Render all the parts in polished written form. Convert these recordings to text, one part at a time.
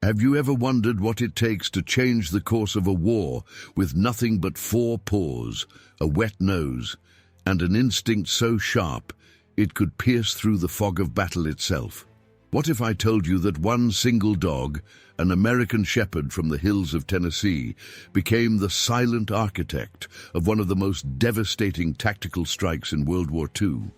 Have you ever wondered what it takes to change the course of a war with nothing but 4 paws, a wet nose, and an instinct so sharp it could pierce through the fog of battle itself? What if I told you that one single dog, an American shepherd from the hills of Tennessee, became the silent architect of one of the most devastating tactical strikes in World War II?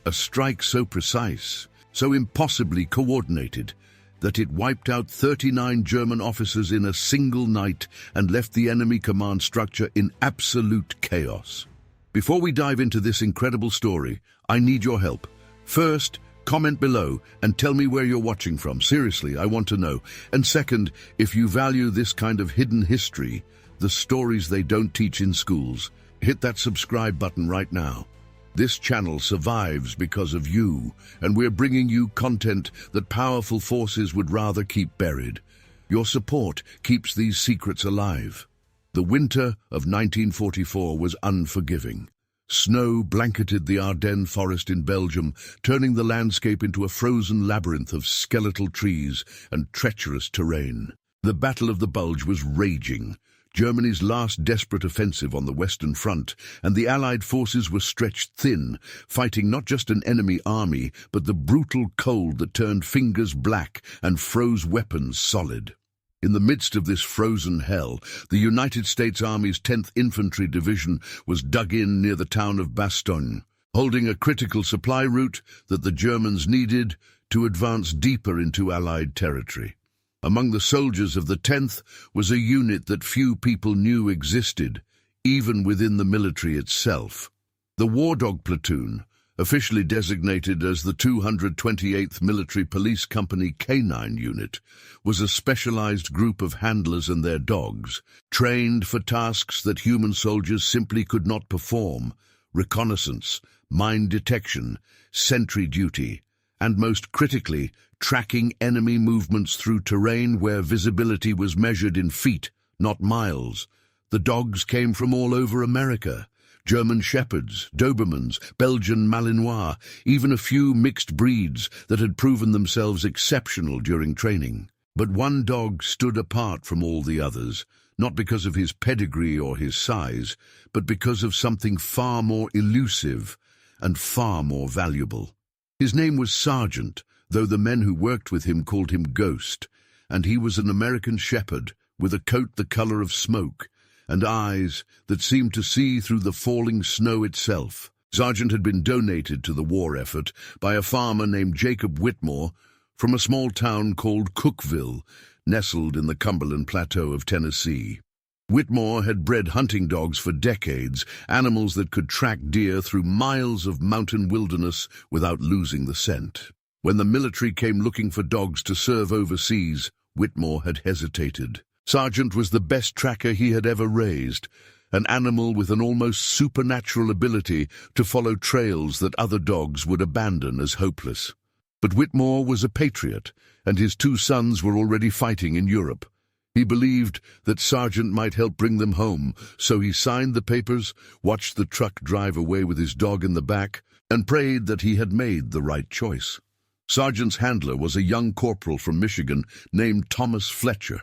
A strike so precise, so impossibly coordinated, that it wiped out 39 German officers in a single night and left the enemy command structure in absolute chaos. Before we dive into this incredible story, I need your help. First, comment below and tell me where you're watching from. Seriously, I want to know. And second, if you value this kind of hidden history, the stories they don't teach in schools, hit that subscribe button right now. This channel survives because of you, and we're bringing you content that powerful forces would rather keep buried. Your support keeps these secrets alive. The winter of 1944 was unforgiving. Snow blanketed the Ardennes forest in Belgium, turning the landscape into a frozen labyrinth of skeletal trees and treacherous terrain. The Battle of the Bulge was raging, Germany's last desperate offensive on the Western Front, and the Allied forces were stretched thin, fighting not just an enemy army, but the brutal cold that turned fingers black and froze weapons solid. In the midst of this frozen hell, the United States Army's 10th Infantry Division was dug in near the town of Bastogne, holding a critical supply route that the Germans needed to advance deeper into Allied territory. Among the soldiers of the 10th was a unit that few people knew existed, even within the military itself. The War Dog Platoon, officially designated as the 228th Military Police Company Canine Unit, was a specialized group of handlers and their dogs, trained for tasks that human soldiers simply could not perform: reconnaissance, mine detection, sentry duty, and most critically, tracking enemy movements through terrain where visibility was measured in feet, not miles. The dogs came from all over America: German Shepherds, Dobermans, Belgian Malinois, even a few mixed breeds that had proven themselves exceptional during training. But one dog stood apart from all the others, not because of his pedigree or his size, but because of something far more elusive and far more valuable. His name was Sergeant, though the men who worked with him called him Ghost, and he was an American shepherd with a coat the color of smoke and eyes that seemed to see through the falling snow itself. Sergeant had been donated to the war effort by a farmer named Jacob Whitmore from a small town called Cookville, nestled in the Cumberland Plateau of Tennessee. Whitmore had bred hunting dogs for decades, animals that could track deer through miles of mountain wilderness without losing the scent. When the military came looking for dogs to serve overseas, Whitmore had hesitated. Sergeant was the best tracker he had ever raised, an animal with an almost supernatural ability to follow trails that other dogs would abandon as hopeless. But Whitmore was a patriot, and his 2 sons were already fighting in Europe. He believed that Sergeant might help bring them home, so he signed the papers, watched the truck drive away with his dog in the back, and prayed that he had made the right choice. Sergeant's handler was a young corporal from Michigan named Thomas Fletcher.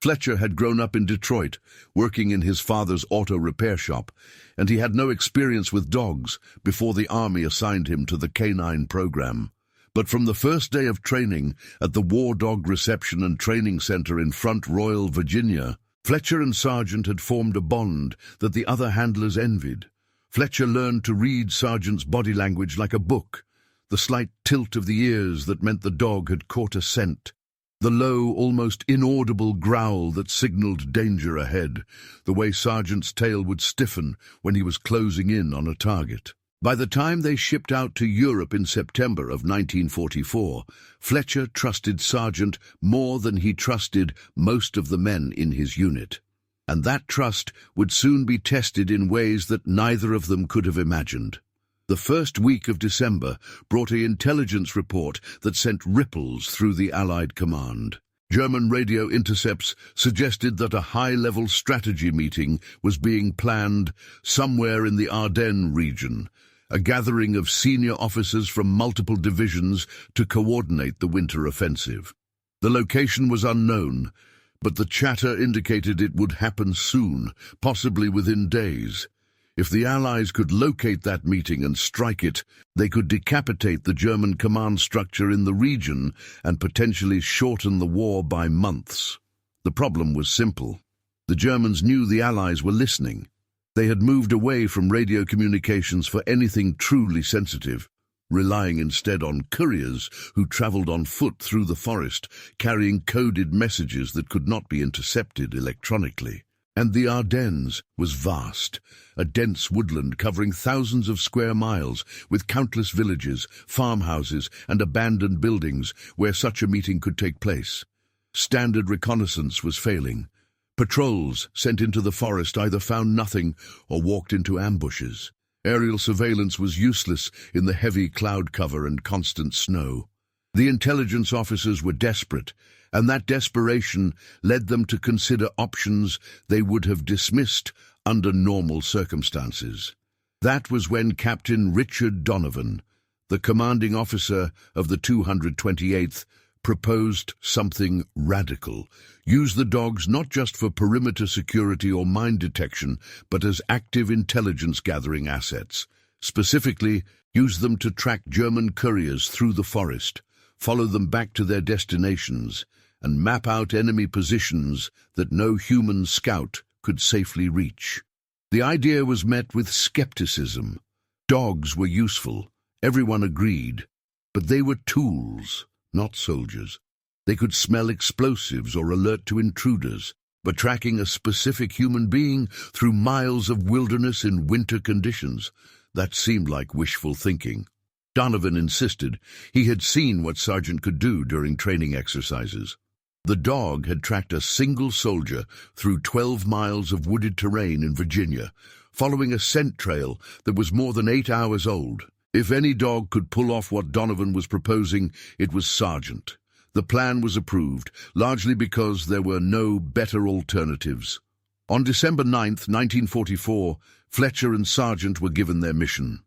Fletcher had grown up in Detroit, working in his father's auto repair shop, and he had no experience with dogs before the Army assigned him to the canine program. But from the first day of training at the War Dog Reception and Training Center in Front Royal, Virginia, Fletcher and Sergeant had formed a bond that the other handlers envied. Fletcher learned to read Sergeant's body language like a book, the slight tilt of the ears that meant the dog had caught a scent, the low, almost inaudible growl that signaled danger ahead, the way Sergeant's tail would stiffen when he was closing in on a target. By the time they shipped out to Europe in September of 1944, Fletcher trusted Sergeant more than he trusted most of the men in his unit. And that trust would soon be tested in ways that neither of them could have imagined. The first week of December brought an intelligence report that sent ripples through the Allied command. German radio intercepts suggested that a high-level strategy meeting was being planned somewhere in the Ardennes region, a gathering of senior officers from multiple divisions to coordinate the winter offensive. The location was unknown, but the chatter indicated it would happen soon, possibly within days. If the Allies could locate that meeting and strike it, they could decapitate the German command structure in the region and potentially shorten the war by months. The problem was simple. The Germans knew the Allies were listening. They had moved away from radio communications for anything truly sensitive, relying instead on couriers who traveled on foot through the forest, carrying coded messages that could not be intercepted electronically. And the Ardennes was vast, a dense woodland covering thousands of square miles, with countless villages, farmhouses, and abandoned buildings where such a meeting could take place. Standard reconnaissance was failing. Patrols sent into the forest either found nothing or walked into ambushes. Aerial surveillance was useless in the heavy cloud cover and constant snow. The intelligence officers were desperate, and that desperation led them to consider options they would have dismissed under normal circumstances. That was when Captain Richard Donovan, the commanding officer of the 228th, proposed something radical. Use the dogs not just for perimeter security or mine detection, but as active intelligence-gathering assets. Specifically, use them to track German couriers through the forest, follow them back to their destinations, and map out enemy positions that no human scout could safely reach. The idea was met with skepticism. Dogs were useful, everyone agreed, but they were tools, not soldiers. They could smell explosives or alert to intruders, but tracking a specific human being through miles of wilderness in winter conditions, that seemed like wishful thinking. Donovan insisted. He had seen what Sargent could do during training exercises. The dog had tracked a single soldier through 12 miles of wooded terrain in Virginia, following a scent trail that was more than 8 hours old. If any dog could pull off what Donovan was proposing, it was Sargent. The plan was approved, largely because there were no better alternatives. On December 9, 1944, Fletcher and Sargent were given their mission.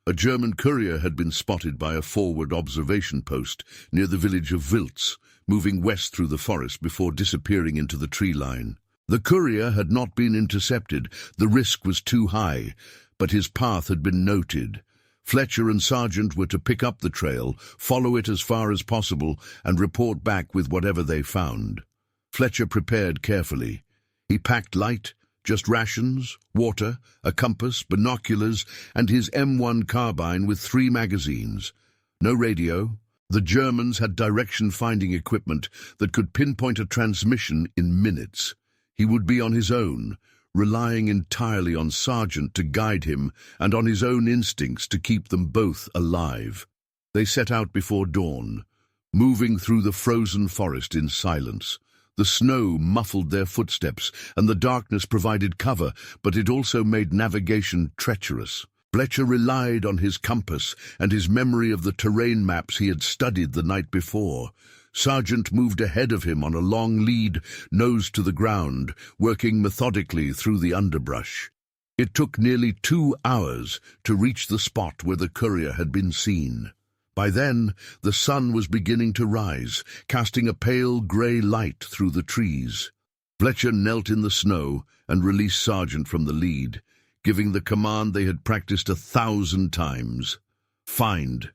A German courier had been spotted by a forward observation post near the village of Wiltz, moving west through the forest before disappearing into the tree line. The courier had not been intercepted. The risk was too high, but his path had been noted. Fletcher and Sargent were to pick up the trail, follow it as far as possible, and report back with whatever they found. Fletcher prepared carefully. He packed light, just rations, water, a compass, binoculars, and his M1 carbine with 3 magazines. No radio. The Germans had direction-finding equipment that could pinpoint a transmission in minutes. He would be on his own, relying entirely on Sargent to guide him and on his own instincts to keep them both alive. They set out before dawn, moving through the frozen forest in silence. The snow muffled their footsteps, and the darkness provided cover, but it also made navigation treacherous. Fletcher relied on his compass and his memory of the terrain maps he had studied the night before. Sargent moved ahead of him on a long lead, nose to the ground, working methodically through the underbrush. It took nearly 2 hours to reach the spot where the courier had been seen. By then, the sun was beginning to rise, casting a pale grey light through the trees. Fletcher knelt in the snow and released Sargent from the lead, giving the command they had practiced 1,000 times. Find.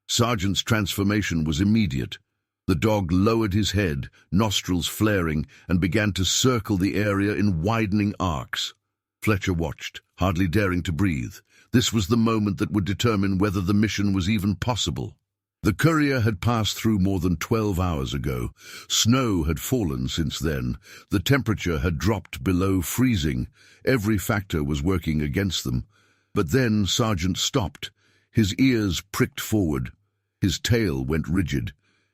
Sargent's transformation was immediate. The dog lowered his head, nostrils flaring, and began to circle the area in widening arcs. Fletcher watched, hardly daring to breathe. This was the moment that would determine whether the mission was even possible. The courier had passed through more than 12 hours ago. Snow had fallen since then. The temperature had dropped below freezing. Every factor was working against them. But then Sargent stopped. His ears pricked forward. His tail went rigid.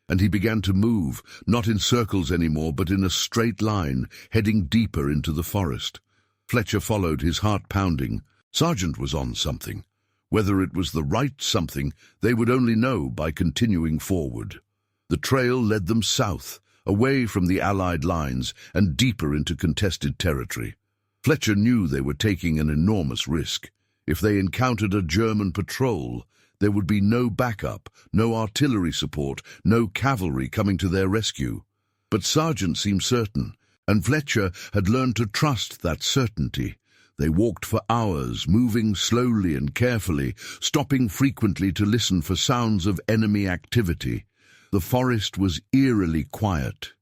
And he began to move, not in circles anymore, but in a straight line, heading deeper into the forest. Fletcher followed, his heart pounding. Sargent was on something. Whether it was the right something, they would only know by continuing forward. The trail led them south, away from the Allied lines and deeper into contested territory. Fletcher knew they were taking an enormous risk. If they encountered a German patrol, there would be no backup, no artillery support, no cavalry coming to their rescue. But Sargent seemed certain, and Fletcher had learned to trust that certainty. They walked for hours, moving slowly and carefully, stopping frequently to listen for sounds of enemy activity. The forest was eerily quiet,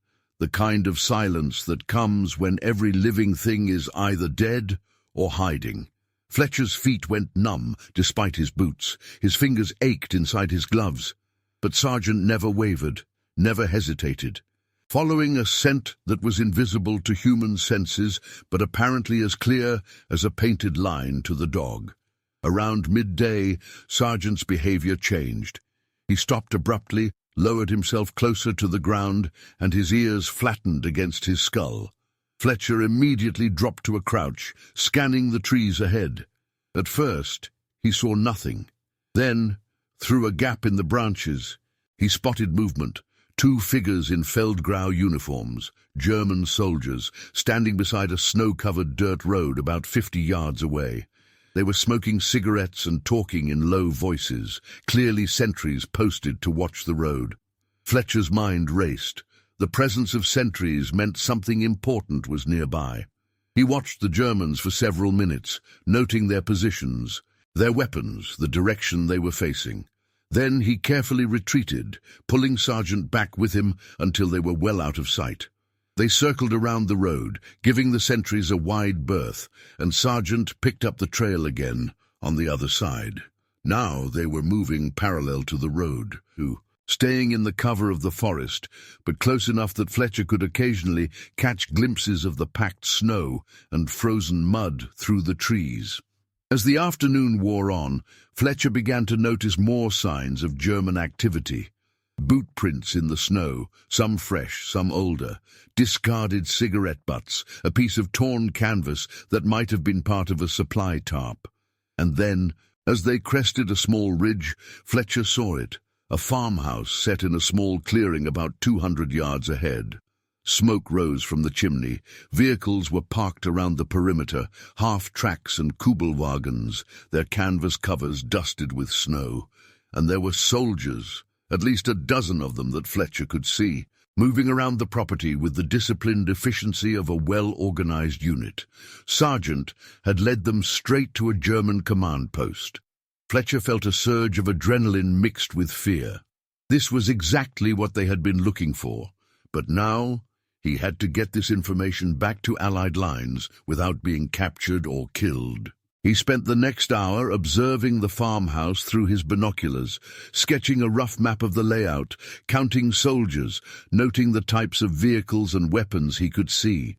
the kind of silence that comes when every living thing is either dead or hiding. Fletcher's feet went numb despite his boots. His fingers ached inside his gloves. But Sargent never wavered, never hesitated. Following a scent that was invisible to human senses, but apparently as clear as a painted line to the dog. Around midday, Sargent's behavior changed. He stopped abruptly, lowered himself closer to the ground, and his ears flattened against his skull. Fletcher immediately dropped to a crouch, scanning the trees ahead. At first, he saw nothing. Then, through a gap in the branches, he spotted movement. 2 figures in Feldgrau uniforms, German soldiers, standing beside a snow-covered dirt road about 50 yards away. They were smoking cigarettes and talking in low voices, clearly sentries posted to watch the road. Fletcher's mind raced. The presence of sentries meant something important was nearby. He watched the Germans for several minutes, noting their positions, their weapons, the direction they were facing. Then he carefully retreated, pulling Sargent back with him until they were well out of sight. They circled around the road, giving the sentries a wide berth, and Sargent picked up the trail again, on the other side. Now they were moving parallel to the road, staying in the cover of the forest, but close enough that Fletcher could occasionally catch glimpses of the packed snow and frozen mud through the trees. As the afternoon wore on, Fletcher began to notice more signs of German activity. Boot prints in the snow, some fresh, some older, discarded cigarette butts, a piece of torn canvas that might have been part of a supply tarp. And then, as they crested a small ridge, Fletcher saw it, a farmhouse set in a small clearing about 200 yards ahead. Smoke rose from the chimney. Vehicles were parked around the perimeter, half-tracks and Kubelwagens, their canvas covers dusted with snow. And there were soldiers, at least a dozen of them that Fletcher could see, moving around the property with the disciplined efficiency of a well-organized unit. Sargent had led them straight to a German command post. Fletcher felt a surge of adrenaline mixed with fear. This was exactly what they had been looking for. But now he had to get this information back to Allied lines without being captured or killed. He spent the next hour observing the farmhouse through his binoculars, sketching a rough map of the layout, counting soldiers, noting the types of vehicles and weapons he could see.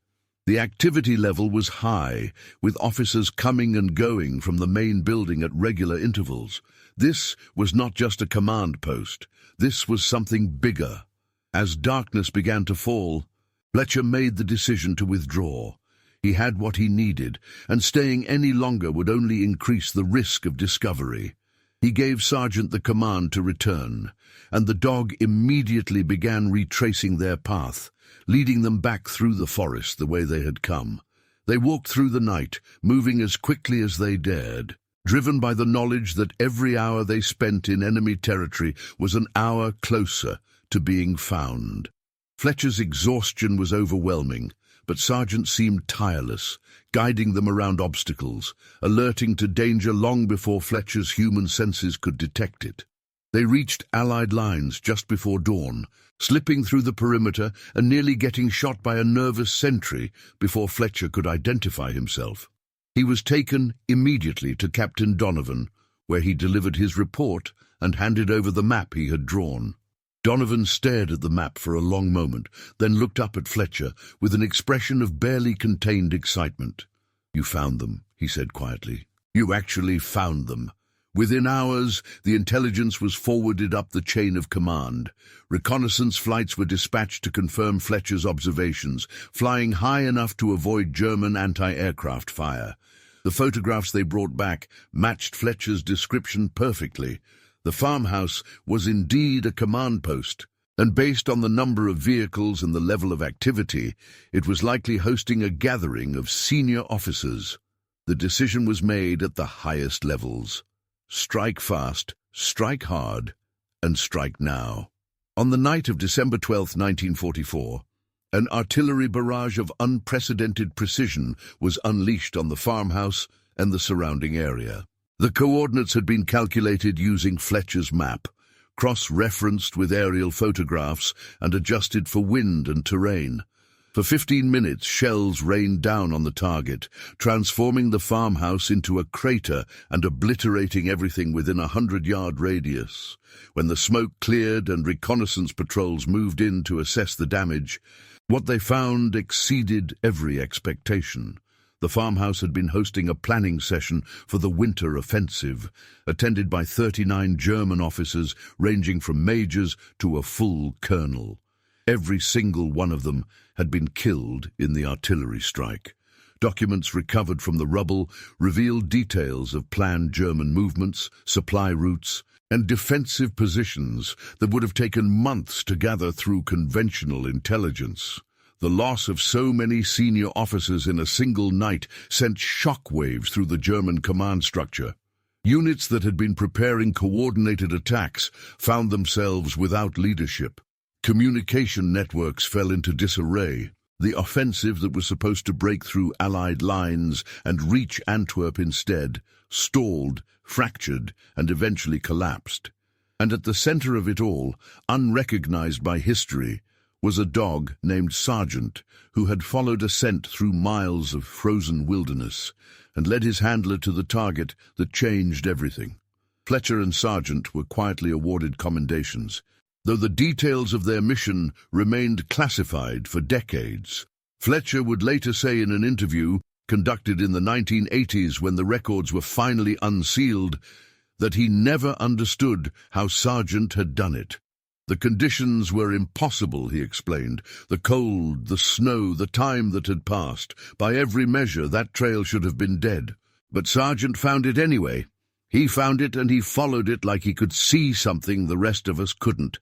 The activity level was high, with officers coming and going from the main building at regular intervals. This was not just a command post. This was something bigger. As darkness began to fall, Fletcher made the decision to withdraw. He had what he needed, and staying any longer would only increase the risk of discovery. He gave Sargent the command to return, and the dog immediately began retracing their path, leading them back through the forest the way they had come. They walked through the night, moving as quickly as they dared, driven by the knowledge that every hour they spent in enemy territory was an hour closer to being found. Fletcher's exhaustion was overwhelming, but Sargent seemed tireless, guiding them around obstacles, alerting to danger long before Fletcher's human senses could detect it. They reached Allied lines just before dawn, slipping through the perimeter and nearly getting shot by a nervous sentry before Fletcher could identify himself. He was taken immediately to Captain Donovan, where he delivered his report and handed over the map he had drawn. Donovan stared at the map for a long moment, then looked up at Fletcher with an expression of barely contained excitement. "You found them," he said quietly. "You actually found them." Within hours, the intelligence was forwarded up the chain of command. Reconnaissance flights were dispatched to confirm Fletcher's observations, flying high enough to avoid German anti-aircraft fire. The photographs they brought back matched Fletcher's description perfectly. The farmhouse was indeed a command post, and based on the number of vehicles and the level of activity, it was likely hosting a gathering of senior officers. The decision was made at the highest levels. Strike fast, strike hard, and strike now. On the night of December 12, 1944, An artillery barrage of unprecedented precision was unleashed on the farmhouse and the surrounding area. The coordinates had been calculated using Fletcher's map, cross-referenced with aerial photographs and adjusted for wind and terrain. For 15 minutes, shells rained down on the target, transforming the farmhouse into a crater and obliterating everything within a 100-yard radius. When the smoke cleared and reconnaissance patrols moved in to assess the damage, what they found exceeded every expectation. The farmhouse had been hosting a planning session for the winter offensive, attended by 39 German officers ranging from majors to a full colonel. Every single one of them had been killed in the artillery strike. Documents recovered from the rubble revealed details of planned German movements, supply routes, and defensive positions that would have taken months to gather through conventional intelligence. The loss of so many senior officers in a single night sent shockwaves through the German command structure. Units that had been preparing coordinated attacks found themselves without leadership. Communication networks fell into disarray. The offensive that was supposed to break through Allied lines and reach Antwerp instead stalled, fractured, and eventually collapsed. And at the center of it all, unrecognized by history, was a dog named Sergeant, who had followed a scent through miles of frozen wilderness and led his handler to the target that changed everything. Fletcher and Sergeant were quietly awarded commendations, though the details of their mission remained classified for decades. Fletcher would later say in an interview conducted in the 1980s when the records were finally unsealed that he never understood how Sergeant had done it. The conditions were impossible, he explained. The cold, the snow, the time that had passed. By every measure, that trail should have been dead. But Sergeant found it anyway. He found it and he followed it like he could see something the rest of us couldn't.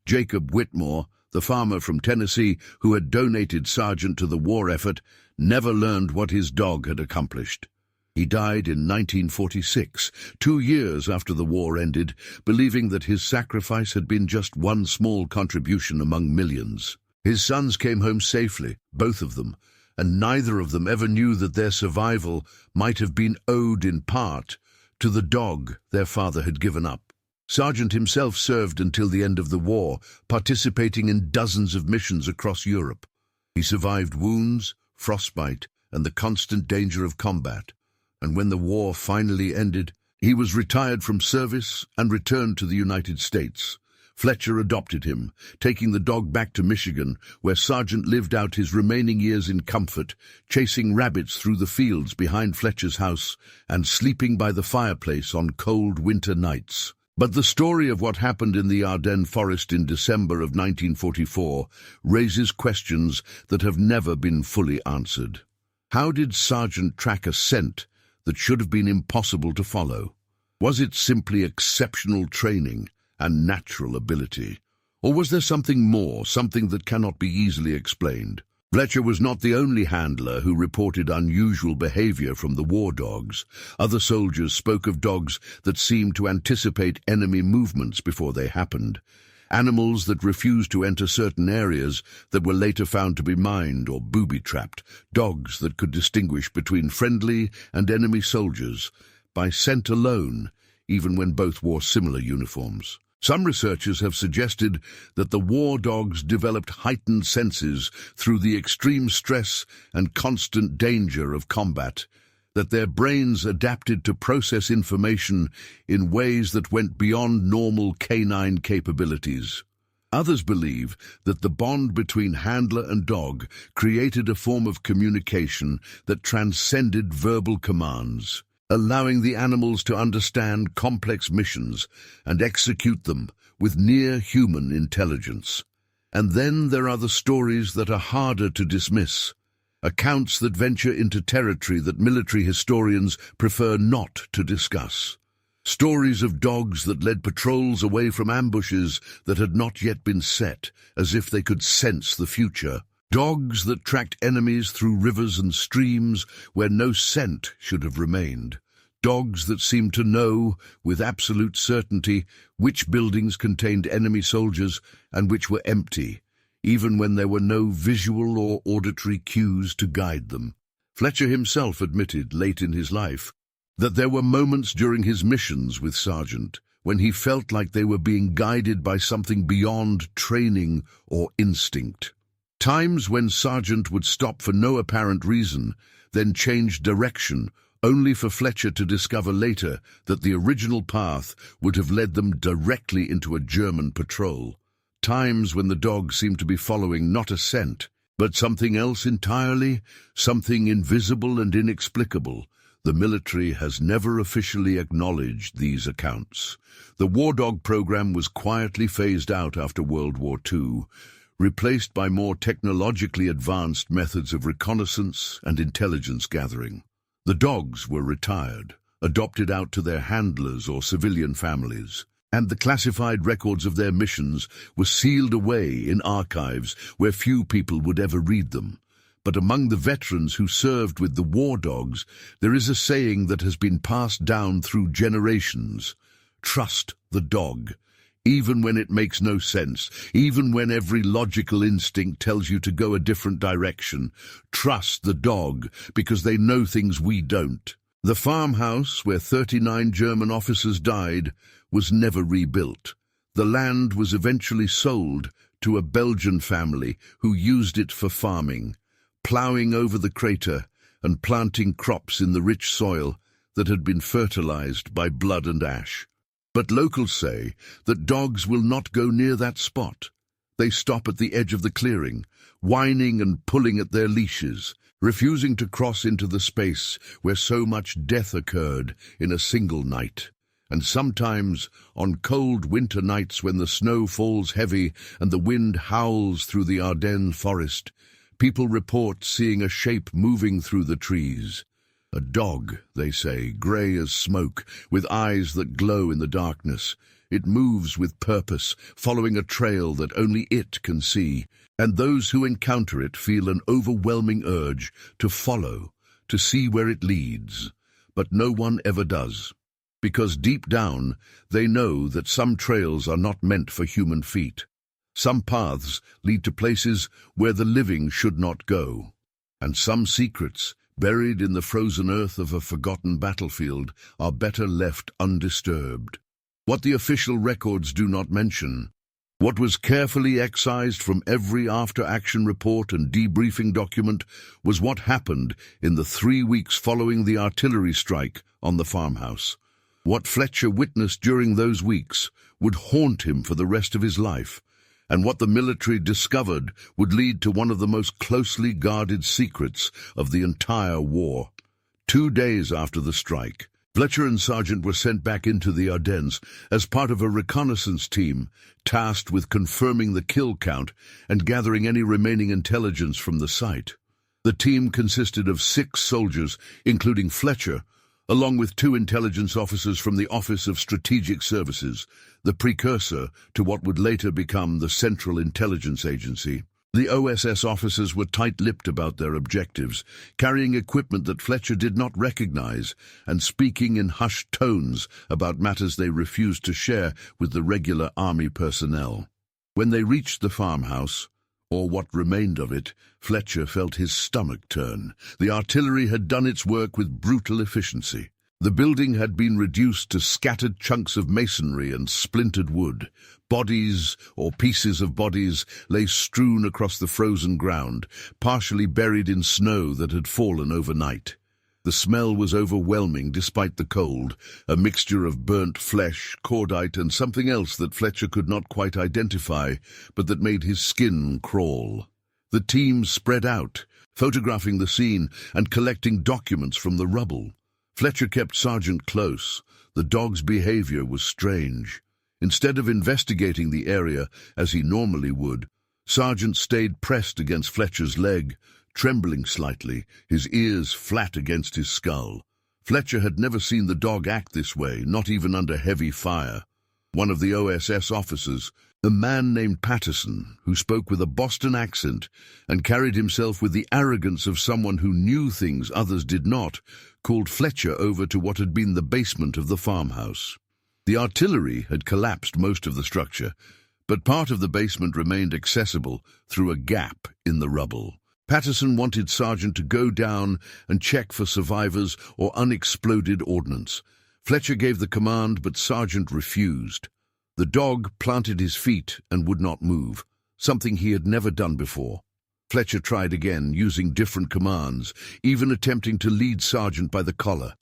Jacob Whitmore, the farmer from Tennessee who had donated Sergeant to the war effort, never learned what his dog had accomplished. He died in 1946, 2 years after the war ended, believing that his sacrifice had been just one small contribution among millions. His sons came home safely, both of them, and neither of them ever knew that their survival might have been owed in part to the dog their father had given up. Sergeant himself served until the end of the war, participating in dozens of missions across Europe. He survived wounds, frostbite, and the constant danger of combat. And when the war finally ended, he was retired from service and returned to the United States. Fletcher adopted him, taking the dog back to Michigan, where Sergeant lived out his remaining years in comfort, chasing rabbits through the fields behind Fletcher's house and sleeping by the fireplace on cold winter nights. But the story of what happened in the Ardennes forest in December of 1944 raises questions that have never been fully answered. How did Sergeant track a scent that should have been impossible to follow? Was it simply exceptional training and natural ability? Or was there something more, something that cannot be easily explained? Fletcher was not the only handler who reported unusual behavior from the war dogs. Other soldiers spoke of dogs that seemed to anticipate enemy movements before they happened. Animals that refused to enter certain areas that were later found to be mined or booby-trapped. Dogs that could distinguish between friendly and enemy soldiers by scent alone, even when both wore similar uniforms. Some researchers have suggested that the war dogs developed heightened senses through the extreme stress and constant danger of combat, that their brains adapted to process information in ways that went beyond normal canine capabilities. Others believe that the bond between handler and dog created a form of communication that transcended verbal commands, allowing the animals to understand complex missions and execute them with near-human intelligence. And then there are the stories that are harder to dismiss, accounts that venture into territory that military historians prefer not to discuss. Stories of dogs that led patrols away from ambushes that had not yet been set, as if they could sense the future. Dogs that tracked enemies through rivers and streams where no scent should have remained. Dogs that seemed to know, with absolute certainty, which buildings contained enemy soldiers and which were empty, even when there were no visual or auditory cues to guide them. Fletcher himself admitted late in his life that there were moments during his missions with Sargent when he felt like they were being guided by something beyond training or instinct. Times when Sargent would stop for no apparent reason, then change direction, only for Fletcher to discover later that the original path would have led them directly into a German patrol. Times when the dog seemed to be following not a scent, but something else entirely, something invisible and inexplicable. The military has never officially acknowledged these accounts. The war dog program was quietly phased out after World War II, replaced by more technologically advanced methods of reconnaissance and intelligence gathering. The dogs were retired, adopted out to their handlers or civilian families, and the classified records of their missions were sealed away in archives where few people would ever read them. But among the veterans who served with the war dogs, there is a saying that has been passed down through generations: trust the dog. Even when it makes no sense, even when every logical instinct tells you to go a different direction, trust the dog, because they know things we don't. The farmhouse where 39 German officers died was never rebuilt. The land was eventually sold to a Belgian family who used it for farming, ploughing over the crater and planting crops in the rich soil that had been fertilized by blood and ash. But locals say that dogs will not go near that spot. They stop at the edge of the clearing, whining and pulling at their leashes, refusing to cross into the space where so much death occurred in a single night. And sometimes, on cold winter nights when the snow falls heavy and the wind howls through the Ardennes forest, people report seeing a shape moving through the trees. A dog, they say, grey as smoke, with eyes that glow in the darkness. It moves with purpose, following a trail that only it can see, and those who encounter it feel an overwhelming urge to follow, to see where it leads. But no one ever does, because deep down they know that some trails are not meant for human feet. Some paths lead to places where the living should not go, and some secrets, buried in the frozen earth of a forgotten battlefield, are better left undisturbed. What the official records do not mention, what was carefully excised from every after-action report and debriefing document, was what happened in the 3 weeks following the artillery strike on the farmhouse. What Fletcher witnessed during those weeks would haunt him for the rest of his life, and what the military discovered would lead to one of the most closely guarded secrets of the entire war. 2 days after the strike, Fletcher and Sargent were sent back into the Ardennes as part of a reconnaissance team tasked with confirming the kill count and gathering any remaining intelligence from the site. The team consisted of 6 soldiers, including Fletcher, along with 2 intelligence officers from the Office of Strategic Services, the precursor to what would later become the Central Intelligence Agency. The OSS officers were tight-lipped about their objectives, carrying equipment that Fletcher did not recognize and speaking in hushed tones about matters they refused to share with the regular army personnel. When they reached the farmhouse, or what remained of it, Fletcher felt his stomach turn. The artillery had done its work with brutal efficiency. The building had been reduced to scattered chunks of masonry and splintered wood. Bodies, or pieces of bodies, lay strewn across the frozen ground, partially buried in snow that had fallen overnight. The smell was overwhelming despite the cold, a mixture of burnt flesh, cordite, and something else that Fletcher could not quite identify, but that made his skin crawl. The team spread out, photographing the scene and collecting documents from the rubble. Fletcher kept Sargent close. The dog's behavior was strange. Instead of investigating the area as he normally would, Sargent stayed pressed against Fletcher's leg, trembling slightly, his ears flat against his skull. Fletcher had never seen the dog act this way, not even under heavy fire. One of the OSS officers, a man named Patterson, who spoke with a Boston accent and carried himself with the arrogance of someone who knew things others did not, called Fletcher over to what had been the basement of the farmhouse. The artillery had collapsed most of the structure, but part of the basement remained accessible through a gap in the rubble. Patterson wanted Sargent to go down and check for survivors or unexploded ordnance. Fletcher gave the command, but Sargent refused. The dog planted his feet and would not move, something he had never done before. Fletcher tried again, using different commands, even attempting to lead Sargent by the collar.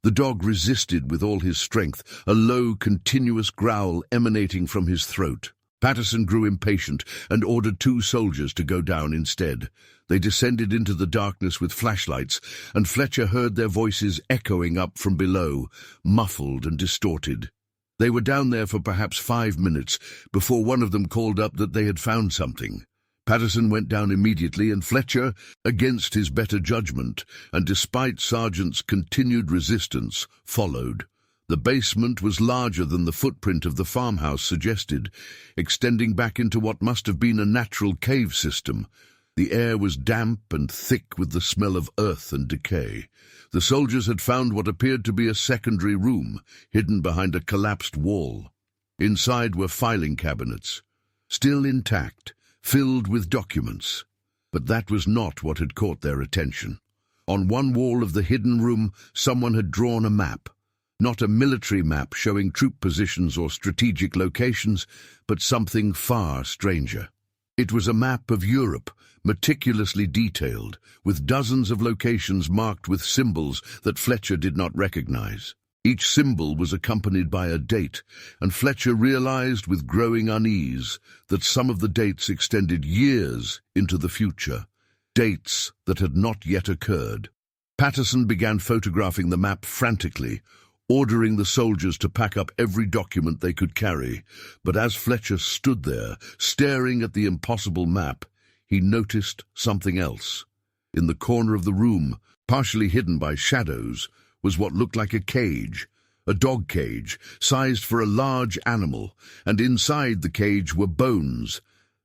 The dog resisted with all his strength, a low, continuous growl emanating from his throat. Patterson grew impatient and ordered 2 soldiers to go down instead. They descended into the darkness with flashlights, and Fletcher heard their voices echoing up from below, muffled and distorted. They were down there for perhaps 5 minutes before one of them called up that they had found something. Patterson went down immediately, and Fletcher, against his better judgment, and despite Sargent's continued resistance, followed. The basement was larger than the footprint of the farmhouse suggested, extending back into what must have been a natural cave system. The air was damp and thick with the smell of earth and decay. The soldiers had found what appeared to be a secondary room, hidden behind a collapsed wall. Inside were filing cabinets, still intact, filled with documents. But that was not what had caught their attention. On one wall of the hidden room, someone had drawn a map. Not a military map showing troop positions or strategic locations, but something far stranger. It was a map of Europe, meticulously detailed, with dozens of locations marked with symbols that Fletcher did not recognize. Each symbol was accompanied by a date, and Fletcher realized with growing unease that some of the dates extended years into the future, dates that had not yet occurred. Patterson began photographing the map frantically, ordering the soldiers to pack up every document they could carry. But as Fletcher stood there, staring at the impossible map, he noticed something else. In the corner of the room, partially hidden by shadows, was what looked like a dog cage, sized for a large animal, and inside the cage were bones,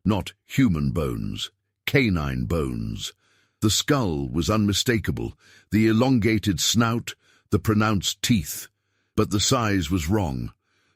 not human bones, canine bones. The skull was unmistakable, the elongated snout, the pronounced teeth. But the size was wrong.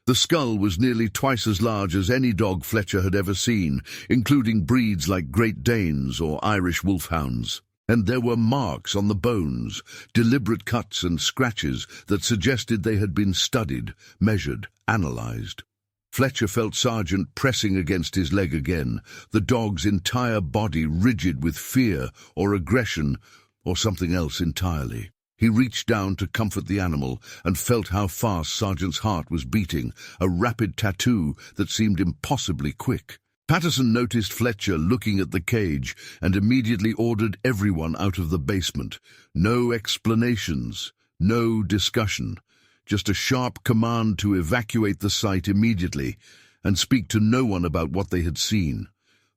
The skull was nearly twice as large as any dog Fletcher had ever seen, including breeds like Great Danes or Irish Wolfhounds. And there were marks on the bones, deliberate cuts and scratches that suggested they had been studied, measured, analyzed. Fletcher felt Sargent pressing against his leg again, the dog's entire body rigid with fear or aggression or something else entirely. He reached down to comfort the animal and felt how fast Sargent's heart was beating, a rapid tattoo that seemed impossibly quick. Patterson noticed Fletcher looking at the cage and immediately ordered everyone out of the basement. No explanations, no discussion, just a sharp command to evacuate the site immediately and speak to no one about what they had seen.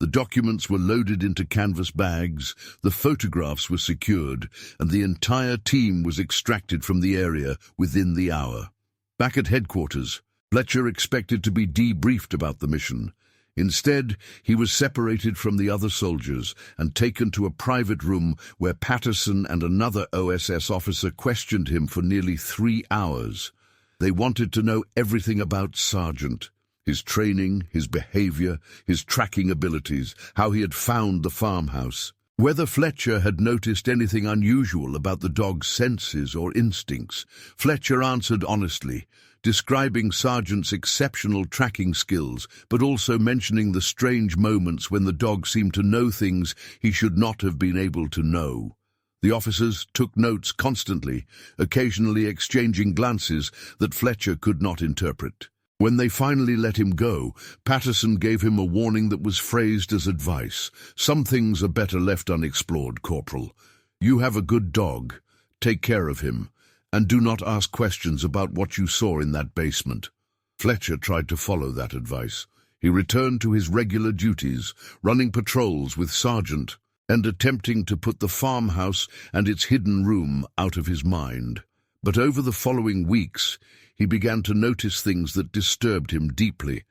The documents were loaded into canvas bags, the photographs were secured, and the entire team was extracted from the area within the hour. Back at headquarters, Fletcher expected to be debriefed about the mission. Instead, he was separated from the other soldiers and taken to a private room where Patterson and another OSS officer questioned him for nearly 3 hours. They wanted to know everything about Sargent. His training, his behavior, his tracking abilities, how he had found the farmhouse. Whether Fletcher had noticed anything unusual about the dog's senses or instincts. Fletcher answered honestly, describing Sargent's exceptional tracking skills, but also mentioning the strange moments when the dog seemed to know things he should not have been able to know. The officers took notes constantly, occasionally exchanging glances that Fletcher could not interpret. When they finally let him go, Patterson gave him a warning that was phrased as advice. Some things are better left unexplored, Corporal. You have a good dog. Take care of him, and do not ask questions about what you saw in that basement. Fletcher tried to follow that advice. He returned to his regular duties, running patrols with Sargent, and attempting to put the farmhouse and its hidden room out of his mind. But over the following weeks, he began to notice things that disturbed him deeply.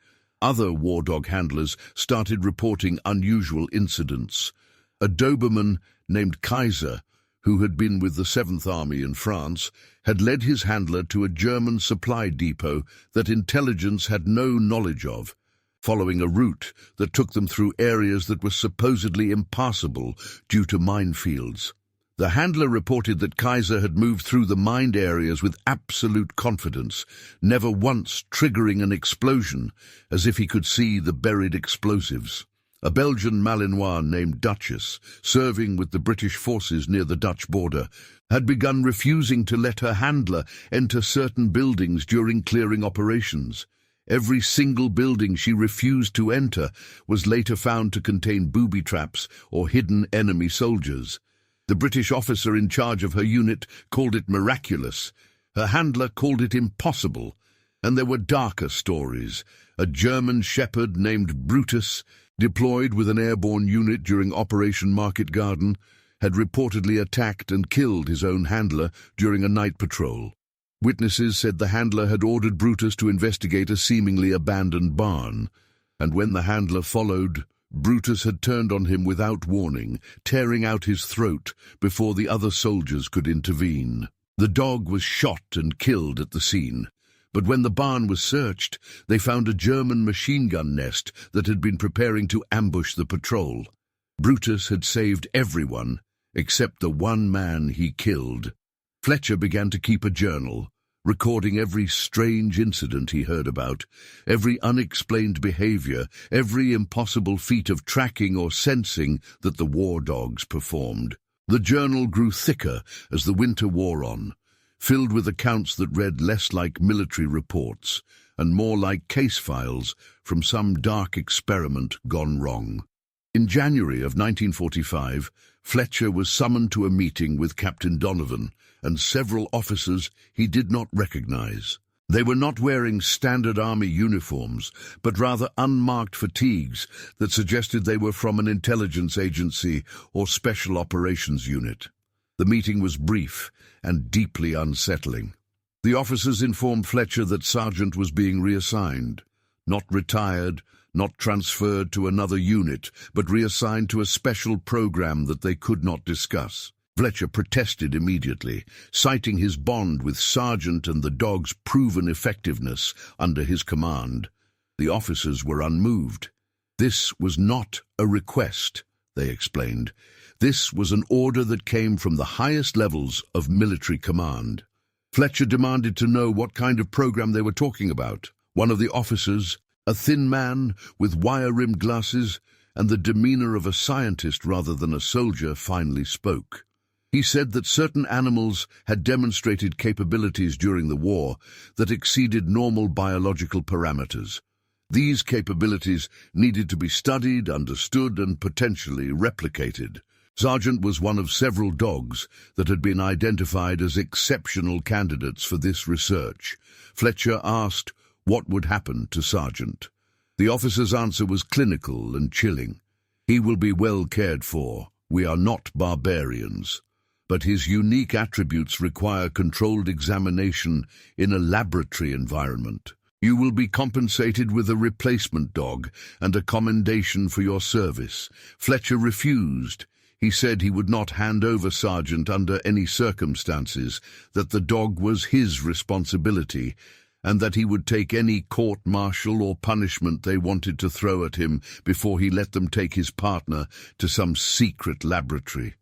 Other war dog handlers started reporting unusual incidents. A Doberman named Kaiser, who had been with the 7th Army in France, had led his handler to a German supply depot that intelligence had no knowledge of. following a route that took them through areas that were supposedly impassable due to minefields. The handler reported that Kaiser had moved through the mined areas with absolute confidence, never once triggering an explosion, as if he could see the buried explosives. A Belgian Malinois named Duchess, serving with the British forces near the Dutch border, had begun refusing to let her handler enter certain buildings during clearing operations. Every single building she refused to enter was later found to contain booby traps or hidden enemy soldiers. The British officer in charge of her unit called it miraculous. Her handler called it impossible. And there were darker stories. A German shepherd named Brutus, deployed with an airborne unit during Operation Market Garden, had reportedly attacked and killed his own handler during a night patrol. Witnesses said the handler had ordered Brutus to investigate a seemingly abandoned barn, and when the handler followed, Brutus had turned on him without warning, tearing out his throat before the other soldiers could intervene. The dog was shot and killed at the scene, but when the barn was searched, they found a German machine gun nest that had been preparing to ambush the patrol. Brutus had saved everyone, except the one man he killed. Fletcher began to keep a journal, recording every strange incident he heard about, every unexplained behavior, every impossible feat of tracking or sensing that the war dogs performed. The journal grew thicker as the winter wore on, filled with accounts that read less like military reports and more like case files from some dark experiment gone wrong. In January of 1945, Fletcher was summoned to a meeting with Captain Donovan and several officers he did not recognize. They were not wearing standard army uniforms, but rather unmarked fatigues that suggested they were from an intelligence agency or special operations unit. The meeting was brief and deeply unsettling. The officers informed Fletcher that Sargent was being reassigned, not retired, not transferred to another unit, but reassigned to a special program that they could not discuss. Fletcher protested immediately, citing his bond with Sargent and the dog's proven effectiveness under his command. The officers were unmoved. This was not a request, they explained. This was an order that came from the highest levels of military command. Fletcher demanded to know what kind of program they were talking about. One of the officers, a thin man with wire-rimmed glasses and the demeanor of a scientist rather than a soldier, finally spoke. He said that certain animals had demonstrated capabilities during the war that exceeded normal biological parameters. These capabilities needed to be studied, understood, and potentially replicated. Sargent was one of several dogs that had been identified as exceptional candidates for this research. Fletcher asked what would happen to Sargent. The officer's answer was clinical and chilling. He will be well cared for. We are not barbarians. But his unique attributes require controlled examination in a laboratory environment. You will be compensated with a replacement dog and a commendation for your service. Fletcher refused. He said he would not hand over Sargent under any circumstances, that the dog was his responsibility, and that he would take any court-martial or punishment they wanted to throw at him before he let them take his partner to some secret laboratory.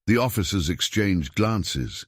The officers exchanged glances,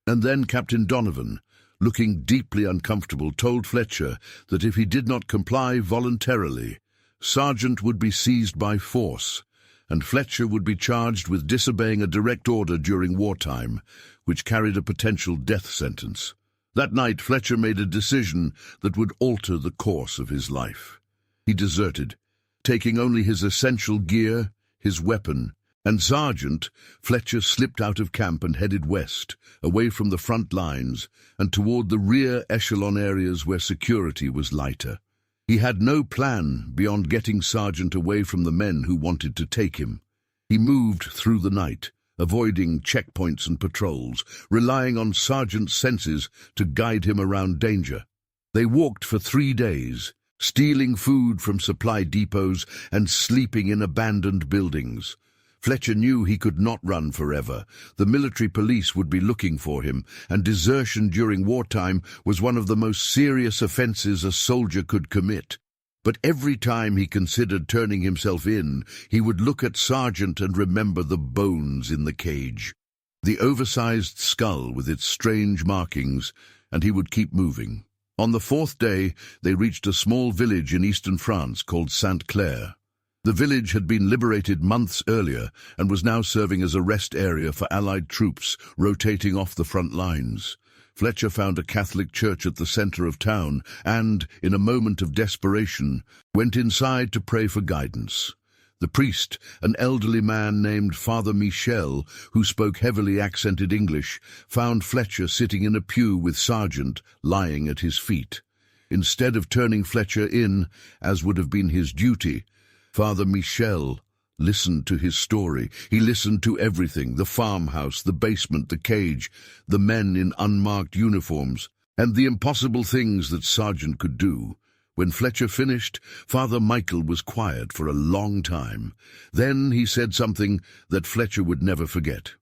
and then Captain Donovan, looking deeply uncomfortable, told Fletcher that if he did not comply voluntarily, Sargent would be seized by force, and Fletcher would be charged with disobeying a direct order during wartime, which carried a potential death sentence. That night, Fletcher made a decision that would alter the course of his life. He deserted, taking only his essential gear, his weapon, and Sargent. Fletcher slipped out of camp and headed west, away from the front lines and toward the rear echelon areas where security was lighter. He had no plan beyond getting Sargent away from the men who wanted to take him. He moved through the night, avoiding checkpoints and patrols, relying on Sargent's senses to guide him around danger. They walked for 3 days, stealing food from supply depots and sleeping in abandoned buildings. Fletcher knew he could not run forever. The military police would be looking for him, and desertion during wartime was one of the most serious offenses a soldier could commit. But every time he considered turning himself in, he would look at Sergeant and remember the bones in the cage, the oversized skull with its strange markings, and he would keep moving. On the fourth day, they reached a small village in eastern France called Saint Clair. The village had been liberated months earlier and was now serving as a rest area for Allied troops rotating off the front lines. Fletcher found a Catholic church at the center of town and, in a moment of desperation, went inside to pray for guidance. The priest, an elderly man named Father Michel, who spoke heavily accented English, found Fletcher sitting in a pew with Sergeant lying at his feet. Instead of turning Fletcher in, as would have been his duty, Father Michel listened to his story. He listened to everything: the farmhouse, the basement, the cage, the men in unmarked uniforms, and the impossible things that Sergeant could do. When Fletcher finished, Father Michael was quiet for a long time. Then he said something that Fletcher would never forget.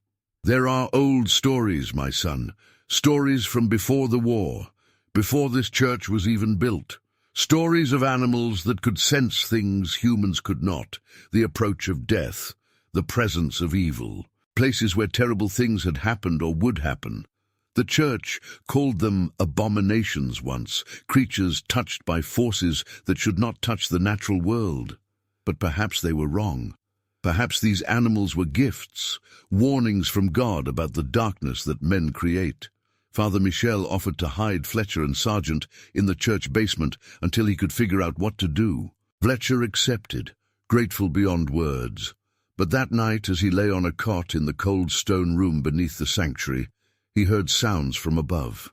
"There are old stories, my son, stories from before the war, before this church was even built. Stories of animals that could sense things humans could not, the approach of death, the presence of evil, places where terrible things had happened or would happen. The church called them abominations once, creatures touched by forces that should not touch the natural world. But perhaps they were wrong. Perhaps these animals were gifts, warnings from God about the darkness that men create." Father Michel offered to hide Fletcher and Sergeant in the church basement until he could figure out what to do. Fletcher accepted, grateful beyond words. But that night, as he lay on a cot in the cold stone room beneath the sanctuary, he heard sounds from above.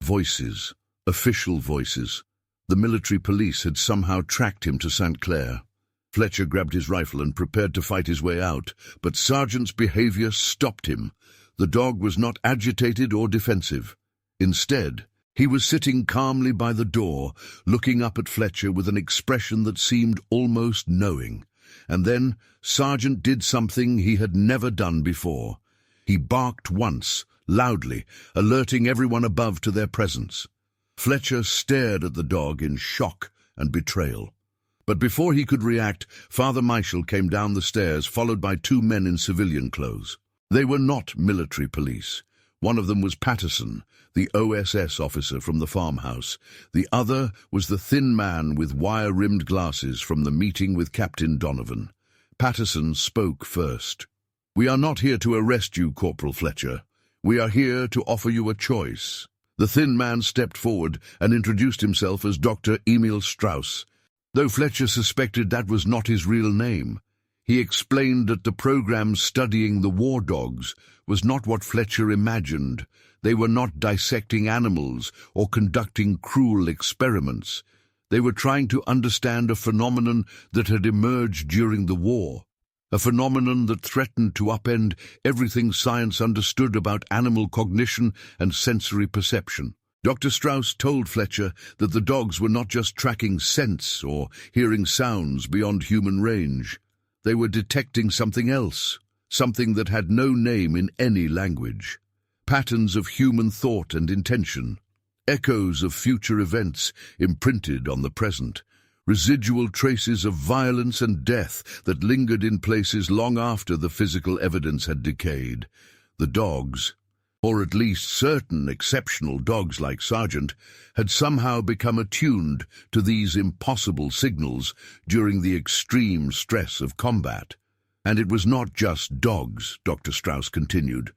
Voices, official voices. The military police had somehow tracked him to St. Clair. Fletcher grabbed his rifle and prepared to fight his way out, but Sergeant's behavior stopped him. The dog was not agitated or defensive. Instead, he was sitting calmly by the door, looking up at Fletcher with an expression that seemed almost knowing. And then Sergeant did something he had never done before. He barked once, loudly, alerting everyone above to their presence. Fletcher stared at the dog in shock and betrayal. But before he could react, Father Michel came down the stairs, followed by two men in civilian clothes. They were not military police. One of them was Patterson, the OSS officer from the farmhouse. The other was the thin man with wire-rimmed glasses from the meeting with Captain Donovan. Patterson spoke first. "We are not here to arrest you, Corporal Fletcher. We are here to offer you a choice." The thin man stepped forward and introduced himself as Dr. Emil Strauss, though Fletcher suspected that was not his real name. He explained that the program studying the war dogs was not what Fletcher imagined. They were not dissecting animals or conducting cruel experiments. They were trying to understand a phenomenon that had emerged during the war, a phenomenon that threatened to upend everything science understood about animal cognition and sensory perception. Dr. Strauss told Fletcher that the dogs were not just tracking scents or hearing sounds beyond human range. They were detecting something else, something that had no name in any language. Patterns of human thought and intention, echoes of future events imprinted on the present, residual traces of violence and death that lingered in places long after the physical evidence had decayed. The dogs, or at least certain exceptional dogs like Sergeant, had somehow become attuned to these impossible signals during the extreme stress of combat. And it was not just dogs, Dr. Strauss continued.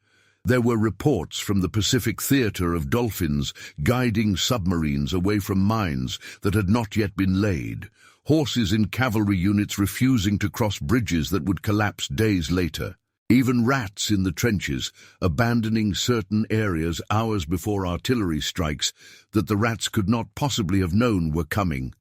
There were reports from the Pacific Theater of dolphins guiding submarines away from mines that had not yet been laid, horses in cavalry units refusing to cross bridges that would collapse days later. Even rats in the trenches, abandoning certain areas hours before artillery strikes that the rats could not possibly have known were coming.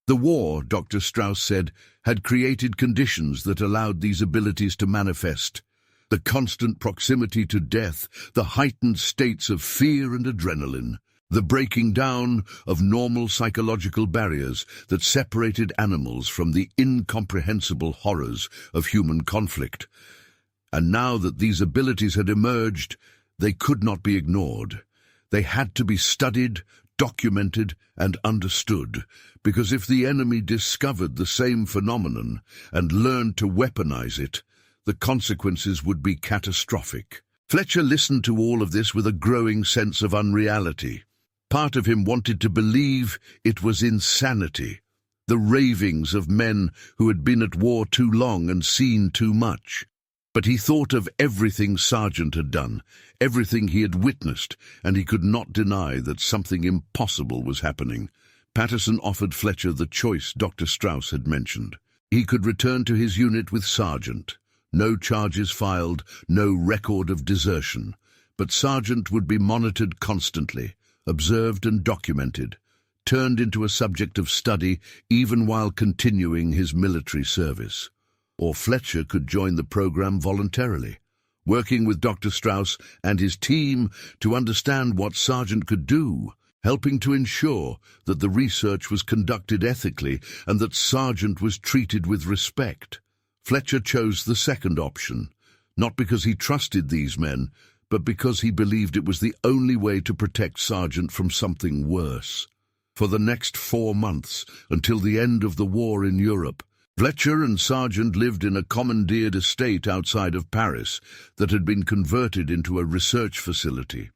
The war, Dr. Strauss said, had created conditions that allowed these abilities to manifest. The constant proximity to death, the heightened states of fear and adrenaline, the breaking down of normal psychological barriers that separated animals from the incomprehensible horrors of human conflict. And now that these abilities had emerged, they could not be ignored. They had to be studied, documented and understood, because if the enemy discovered the same phenomenon and learned to weaponize it, the consequences would be catastrophic. Fletcher listened to all of this with a growing sense of unreality. Part of him wanted to believe it was insanity, the ravings of men who had been at war too long and seen too much. But he thought of everything Sargent had done, everything he had witnessed, and he could not deny that something impossible was happening. Patterson offered Fletcher the choice Dr. Strauss had mentioned. He could return to his unit with Sargent. No charges filed, no record of desertion. But Sargent would be monitored constantly, observed and documented, turned into a subject of study even while continuing his military service. Or Fletcher could join the program voluntarily, working with Dr. Strauss and his team to understand what Sargent could do, helping to ensure that the research was conducted ethically and that Sargent was treated with respect. Fletcher chose the second option, not because he trusted these men, but because he believed it was the only way to protect Sargent from something worse. For the next 4 months, until the end of the war in Europe, Fletcher and Sargent lived in a commandeered estate outside of Paris that had been converted into a research facility.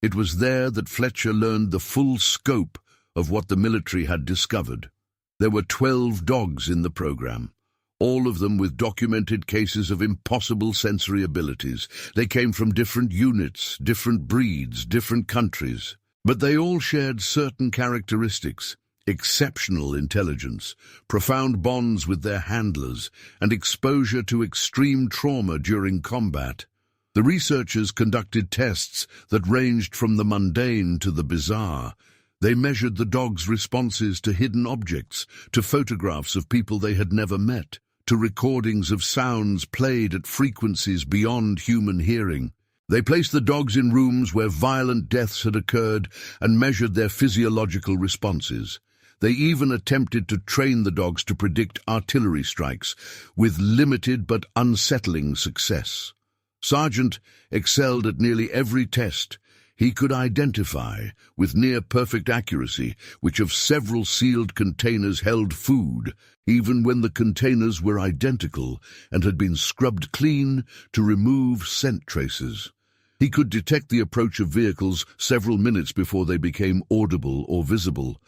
It was there that Fletcher learned the full scope of what the military had discovered. There were 12 dogs in the program, all of them with documented cases of impossible sensory abilities. They came from different units, different breeds, different countries, but they all shared certain characteristics: exceptional intelligence, profound bonds with their handlers, and exposure to extreme trauma during combat. The researchers conducted tests that ranged from the mundane to the bizarre. They measured the dogs' responses to hidden objects, to photographs of people they had never met, to recordings of sounds played at frequencies beyond human hearing. They placed the dogs in rooms where violent deaths had occurred and measured their physiological responses. They even attempted to train the dogs to predict artillery strikes, with limited but unsettling success. Sargent excelled at nearly every test. He could identify, with near-perfect accuracy, which of several sealed containers held food, even when the containers were identical and had been scrubbed clean to remove scent traces. He could detect the approach of vehicles several minutes before they became audible or visible,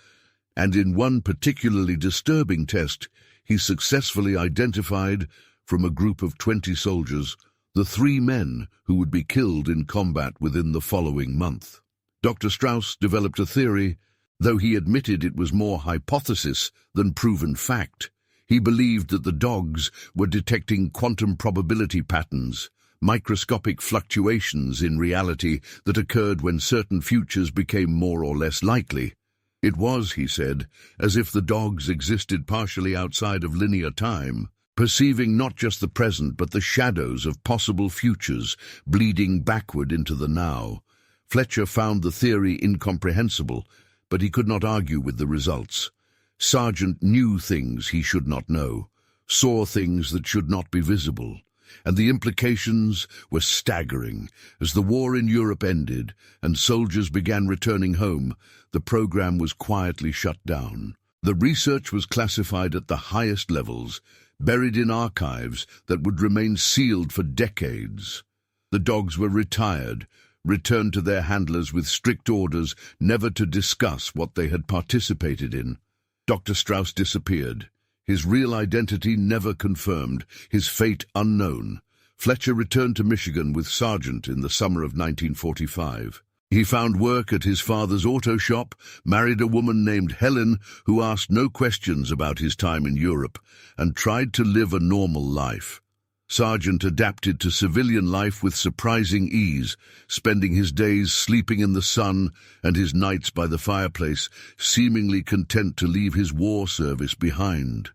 and in one particularly disturbing test, he successfully identified, from a group of 20 soldiers, the 3 men who would be killed in combat within the following month. Dr. Strauss developed a theory, though he admitted it was more hypothesis than proven fact. He believed that the dogs were detecting quantum probability patterns, microscopic fluctuations in reality that occurred when certain futures became more or less likely. It was, he said, as if the dogs existed partially outside of linear time, perceiving not just the present but the shadows of possible futures bleeding backward into the now. Fletcher found the theory incomprehensible, but he could not argue with the results. Sargent knew things he should not know, saw things that should not be visible, and the implications were staggering. As the war in Europe ended and soldiers began returning home, the program was quietly shut down. The research was classified at the highest levels, buried in archives that would remain sealed for decades. The dogs were retired, returned to their handlers with strict orders never to discuss what they had participated in. Dr. Strauss disappeared, his real identity never confirmed, his fate unknown. Fletcher returned to Michigan with Sargent in the summer of 1945. He found work at his father's auto shop, married a woman named Helen who asked no questions about his time in Europe, and tried to live a normal life. Sargent adapted to civilian life with surprising ease, spending his days sleeping in the sun and his nights by the fireplace, seemingly content to leave his war service behind.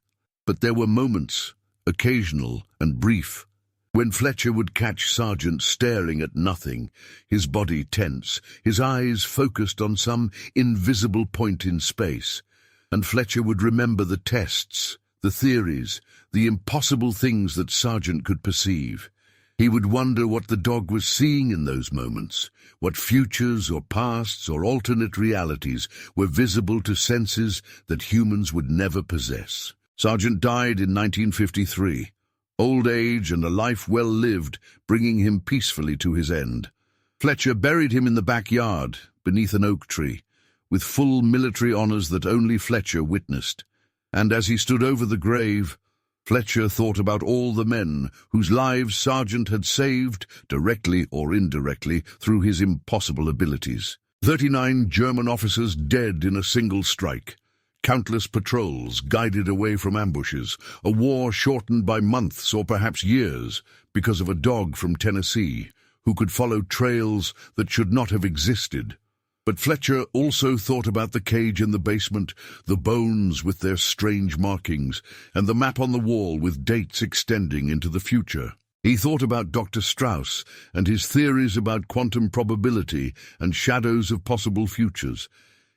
But there were moments, occasional and brief, when Fletcher would catch Sargent staring at nothing, his body tense, his eyes focused on some invisible point in space, and Fletcher would remember the tests, the theories, the impossible things that Sargent could perceive. He would wonder what the dog was seeing in those moments, what futures or pasts or alternate realities were visible to senses that humans would never possess. Sargent died in 1953, old age and a life well lived, bringing him peacefully to his end. Fletcher buried him in the backyard, beneath an oak tree, with full military honors that only Fletcher witnessed. And as he stood over the grave, Fletcher thought about all the men whose lives Sargent had saved, directly or indirectly, through his impossible abilities. 39 German officers dead in a single strike. Countless patrols guided away from ambushes. A war shortened by months or perhaps years because of a dog from Tennessee who could follow trails that should not have existed. But Fletcher also thought about the cage in the basement, the bones with their strange markings, and the map on the wall with dates extending into the future. He thought about Dr. Strauss and his theories about quantum probability and shadows of possible futures.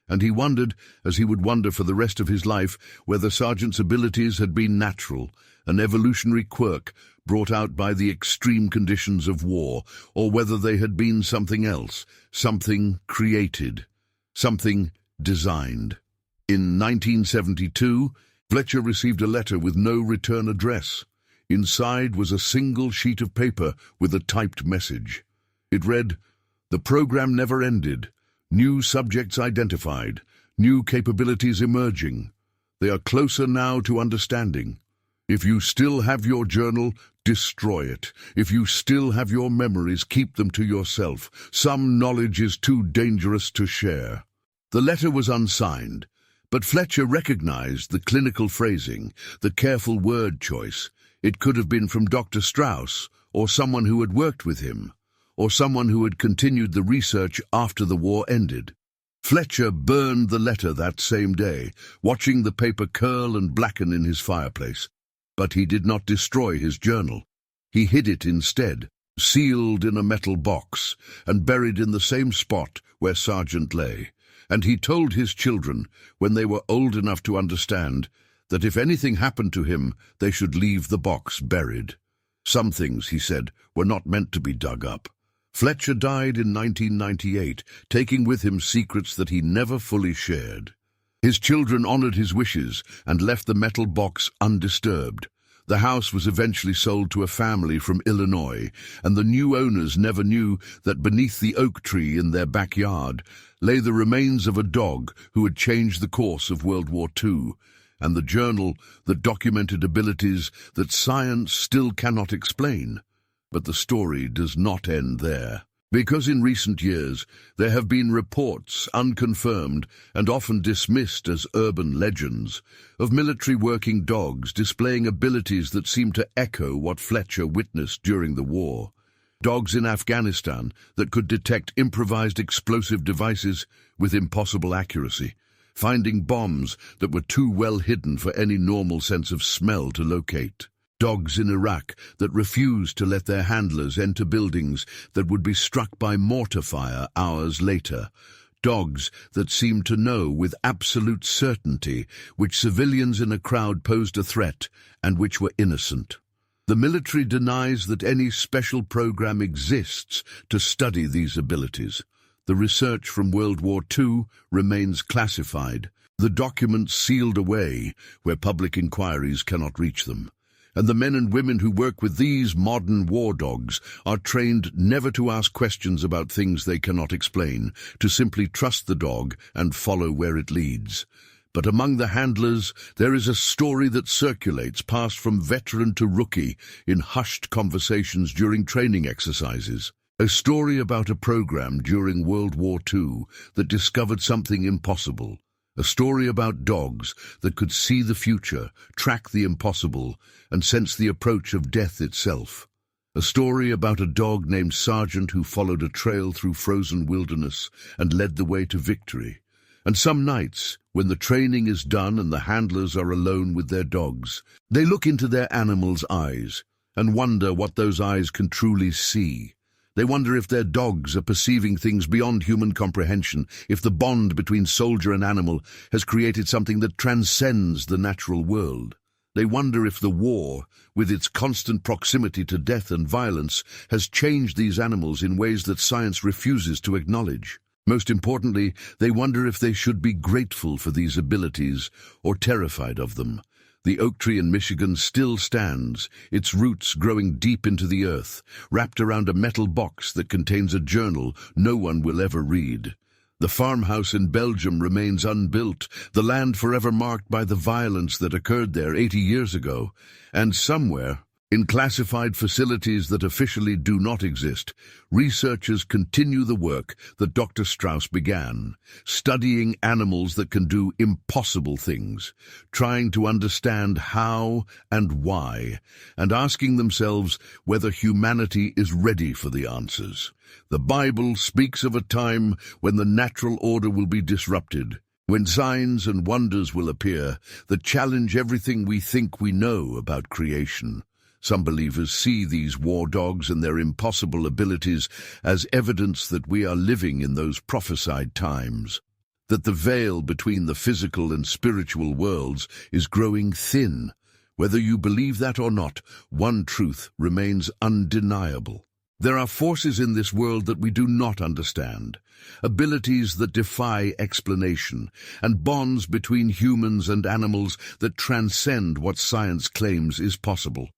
And he wondered, as he would wonder for the rest of his life, whether Sargent's abilities had been natural, an evolutionary quirk brought out by the extreme conditions of war, or whether they had been something else, something created, something designed. In 1972, Fletcher received a letter with no return address. Inside was a single sheet of paper with a typed message. It read, "The program never ended. New subjects identified. New capabilities emerging. They are closer now to understanding. If you still have your journal, destroy it. If you still have your memories, keep them to yourself. Some knowledge is too dangerous to share." The letter was unsigned, but Fletcher recognized the clinical phrasing, the careful word choice. It could have been from Dr. Strauss, or someone who had worked with him, or someone who had continued the research after the war ended. Fletcher burned the letter that same day, watching the paper curl and blacken in his fireplace. But he did not destroy his journal. He hid it instead, sealed in a metal box, and buried in the same spot where Sargent lay. And he told his children, when they were old enough to understand, that if anything happened to him, they should leave the box buried. Some things, he said, were not meant to be dug up. Fletcher died in 1998, taking with him secrets that he never fully shared. His children honored his wishes and left the metal box undisturbed. The house was eventually sold to a family from Illinois, and the new owners never knew that beneath the oak tree in their backyard lay the remains of a dog who had changed the course of World War II, and the journal that documented abilities that science still cannot explain. But the story does not end there. Because in recent years there have been reports, unconfirmed and often dismissed as urban legends, of military working dogs displaying abilities that seem to echo what Fletcher witnessed during the war. Dogs in Afghanistan that could detect improvised explosive devices with impossible accuracy, finding bombs that were too well hidden for any normal sense of smell to locate. Dogs in Iraq that refused to let their handlers enter buildings that would be struck by mortar fire hours later. Dogs that seemed to know with absolute certainty which civilians in a crowd posed a threat and which were innocent. The military denies that any special program exists to study these abilities. The research from World War II remains classified, the documents sealed away where public inquiries cannot reach them. And the men and women who work with these modern war dogs are trained never to ask questions about things they cannot explain, to simply trust the dog and follow where it leads. But among the handlers, there is a story that circulates, passed from veteran to rookie, in hushed conversations during training exercises. A story about a program during World War II that discovered something impossible. A story about dogs that could see the future, track the impossible, and sense the approach of death itself. A story about a dog named Sargent who followed a trail through frozen wilderness and led the way to victory. And some nights, when the training is done and the handlers are alone with their dogs, they look into their animals' eyes and wonder what those eyes can truly see. They wonder if their dogs are perceiving things beyond human comprehension, if the bond between soldier and animal has created something that transcends the natural world. They wonder if the war, with its constant proximity to death and violence, has changed these animals in ways that science refuses to acknowledge. Most importantly, they wonder if they should be grateful for these abilities or terrified of them. The oak tree in Michigan still stands, its roots growing deep into the earth, wrapped around a metal box that contains a journal no one will ever read. The farmhouse in Belgium remains unbuilt, the land forever marked by the violence that occurred there 80 years ago. And somewhere, in classified facilities that officially do not exist, researchers continue the work that Dr. Strauss began, studying animals that can do impossible things, trying to understand how and why, and asking themselves whether humanity is ready for the answers. The Bible speaks of a time when the natural order will be disrupted, when signs and wonders will appear that challenge everything we think we know about creation. Some believers see these war dogs and their impossible abilities as evidence that we are living in those prophesied times, that the veil between the physical and spiritual worlds is growing thin. Whether you believe that or not, one truth remains undeniable. There are forces in this world that we do not understand, abilities that defy explanation, and bonds between humans and animals that transcend what science claims is possible.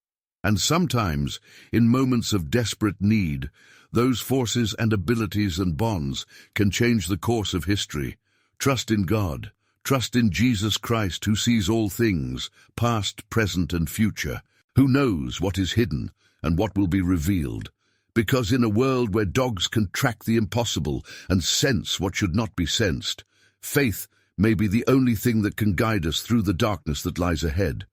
And sometimes, in moments of desperate need, those forces and abilities and bonds can change the course of history. Trust in God. Trust in Jesus Christ, who sees all things, past, present, and future, who knows what is hidden and what will be revealed. Because in a world where dogs can track the impossible and sense what should not be sensed, faith may be the only thing that can guide us through the darkness that lies ahead.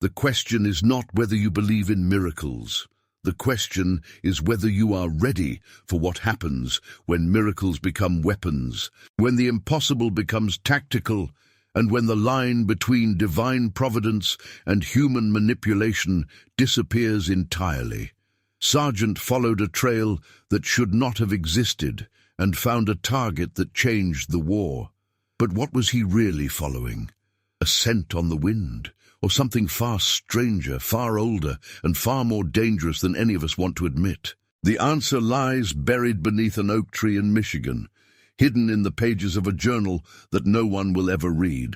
The question is not whether you believe in miracles. The question is whether you are ready for what happens when miracles become weapons, when the impossible becomes tactical, and when the line between divine providence and human manipulation disappears entirely. Sargent followed a trail that should not have existed and found a target that changed the war. But what was he really following? A scent on the wind? Or something far stranger, far older, and far more dangerous than any of us want to admit? The answer lies buried beneath an oak tree in Michigan, hidden in the pages of a journal that no one will ever read,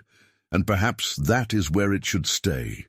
and perhaps that is where it should stay.